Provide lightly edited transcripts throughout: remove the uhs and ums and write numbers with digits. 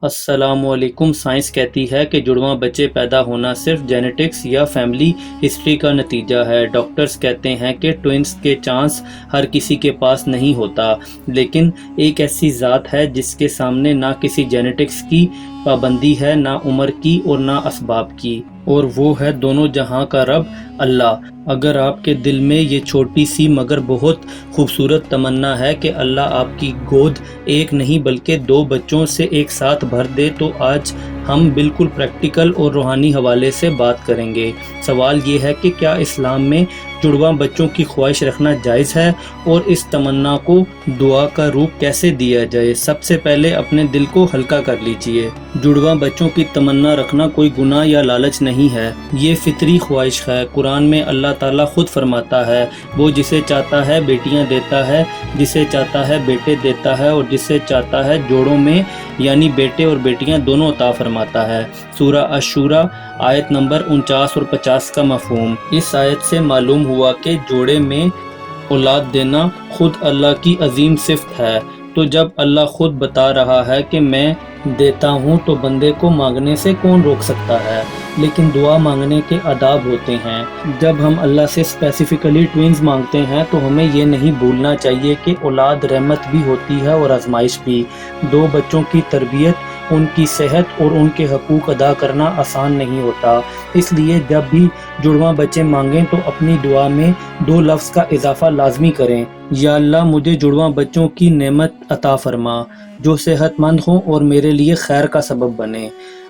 السلام علیکم۔ سائنس کہتی ہے کہ جڑواں بچے پیدا ہونا صرف جینیٹکس یا فیملی ہسٹری کا نتیجہ ہے۔ ڈاکٹرز کہتے ہیں کہ ٹوئنز کے چانس ہر کسی کے پاس نہیں ہوتا، لیکن ایک ایسی ذات ہے جس کے سامنے نہ کسی جینیٹکس کی پابندی ہے، نہ عمر کی اور نہ اسباب کی، اور وہ ہے دونوں جہاں کا رب، اللہ۔ اگر آپ کے دل میں یہ چھوٹی سی مگر بہت خوبصورت تمنا ہے کہ اللہ آپ کی گود ایک نہیں بلکہ دو بچوں سے ایک ساتھ بھر دے، تو آج ہم بالکل پریکٹیکل اور روحانی حوالے سے بات کریں گے۔ سوال یہ ہے کہ کیا اسلام میں جڑواں بچوں کی خواہش رکھنا جائز ہے، اور اس تمنا کو دعا کا روپ کیسے دیا جائے؟ سب سے پہلے اپنے دل کو ہلکا کر لیجئے۔ جڑواں بچوں کی تمنا رکھنا کوئی گناہ یا لالچ نہیں ہے، یہ فطری خواہش ہے۔ قرآن میں اللہ تعالیٰ خود فرماتا ہے، وہ جسے چاہتا ہے بیٹیاں دیتا ہے، جسے چاہتا ہے بیٹے دیتا ہے، اور جسے چاہتا ہے جوڑوں میں یعنی بیٹے اور بیٹیاں دونوں عطا فرماتا ہے۔ سورہ الشورى آیت نمبر 49 اور 50 کا مفہوم۔ اس آیت سے معلوم ہوا کہ جوڑے میں اولاد دینا خود اللہ کی عظیم صفت ہے، تو جب اللہ خود بتا رہا ہے کہ میں دیتا ہوں تو بندے کو مانگنے سے کون روک سکتا ہے؟ لیکن دعا مانگنے کے آداب ہوتے ہیں۔ جب ہم اللہ سے اسپیسیفکلی ٹوئنز مانگتے ہیں تو ہمیں یہ نہیں بھولنا چاہیے کہ اولاد رحمت بھی ہوتی ہے اور آزمائش بھی۔ دو بچوں کی تربیت، ان کی صحت اور ان کے حقوق ادا کرنا آسان نہیں ہوتا۔ اس لیے جب بھی جڑواں بچے مانگیں تو اپنی دعا میں دو لفظ کا اضافہ لازمی کریں: یا اللہ مجھے جڑواں بچوں کی نعمت عطا فرما جو صحت مند ہوں اور میرے لیے خیر کا سبب بنے۔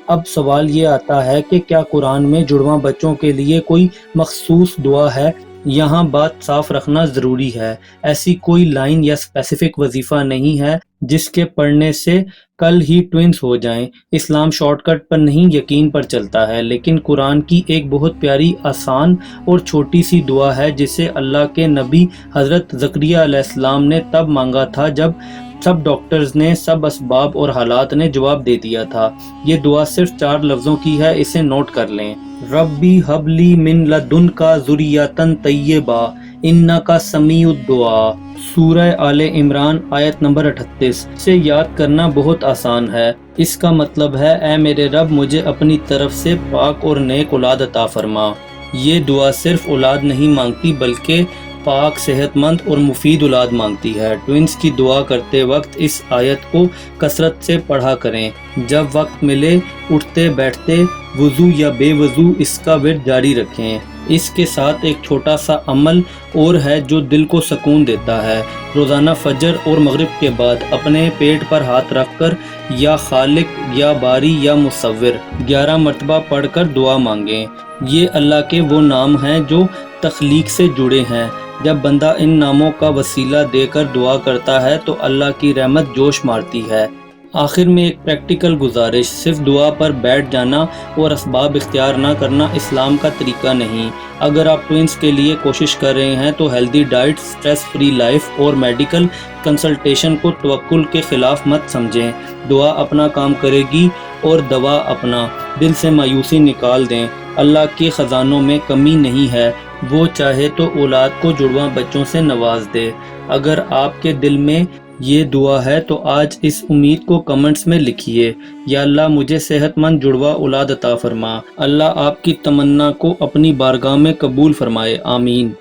اب سوال یہ آتا ہے کہ کیا قرآن میں جڑواں بچوں کے لیے کوئی مخصوص دعا ہے؟ یہاں بات صاف رکھنا ضروری ہے، ایسی کوئی لائن یا اسپیسیفک وظیفہ نہیں ہے جس کے پڑھنے سے کل ہی ٹوئنز ہو جائیں۔ اسلام شارٹ کٹ پر نہیں، یقین پر چلتا ہے، لیکن قرآن کی ایک بہت پیاری، آسان اور چھوٹی سی دعا ہے جسے اللہ کے نبی حضرت زکریا علیہ السلام نے تب مانگا تھا جب سب ڈاکٹرز نے، سب اسباب اور حالات نے جواب دے دیا تھا۔ یہ دعا صرف 4 لفظوں کی ہے، اسے نوٹ کر لیں: ربی ہب لی من لدنک ذریۃ طیبہ انک سمیع الدعاء۔ سورہ آل عمران آیت نمبر 38 سے یاد کرنا بہت آسان ہے۔ اس کا مطلب ہے، اے میرے رب مجھے اپنی طرف سے پاک اور نیک اولاد عطا فرما۔ یہ دعا صرف اولاد نہیں مانگتی بلکہ پاک، صحت مند اور مفید اولاد مانگتی ہے۔ ٹوئنز کی دعا کرتے وقت اس آیت کو کثرت سے پڑھا کریں۔ جب وقت ملے، اٹھتے بیٹھتے، وضو یا بے وضو اس کا ورد جاری رکھیں۔ اس کے ساتھ ایک چھوٹا سا عمل اور ہے جو دل کو سکون دیتا ہے۔ روزانہ فجر اور مغرب کے بعد اپنے پیٹ پر ہاتھ رکھ کر یا خالق یا باری یا مصور 11 مرتبہ پڑھ کر دعا مانگیں۔ یہ اللہ کے وہ نام ہیں جو تخلیق سے جڑے ہیں۔ جب بندہ ان ناموں کا وسیلہ دے کر دعا کرتا ہے تو اللہ کی رحمت جوش مارتی ہے۔ آخر میں ایک پریکٹیکل گزارش: صرف دعا پر بیٹھ جانا اور اسباب اختیار نہ کرنا اسلام کا طریقہ نہیں۔ اگر آپ ٹوئنز کے لیے کوشش کر رہے ہیں تو healthy diet, stress free life اور میڈیکل کنسلٹیشن کو توکل کے خلاف مت سمجھیں۔ دعا اپنا کام کرے گی اور دوا اپنا۔ دل سے مایوسی نکال دیں، اللہ کے خزانوں میں کمی نہیں ہے، وہ چاہے تو اولاد کو جڑواں بچوں سے نواز دے۔ اگر آپ کے دل میں یہ دعا ہے تو آج اس امید کو کمنٹس میں لکھیے: یا اللہ مجھے صحت مند جڑواں اولاد عطا فرما۔ اللہ آپ کی تمنا کو اپنی بارگاہ میں قبول فرمائے، آمین۔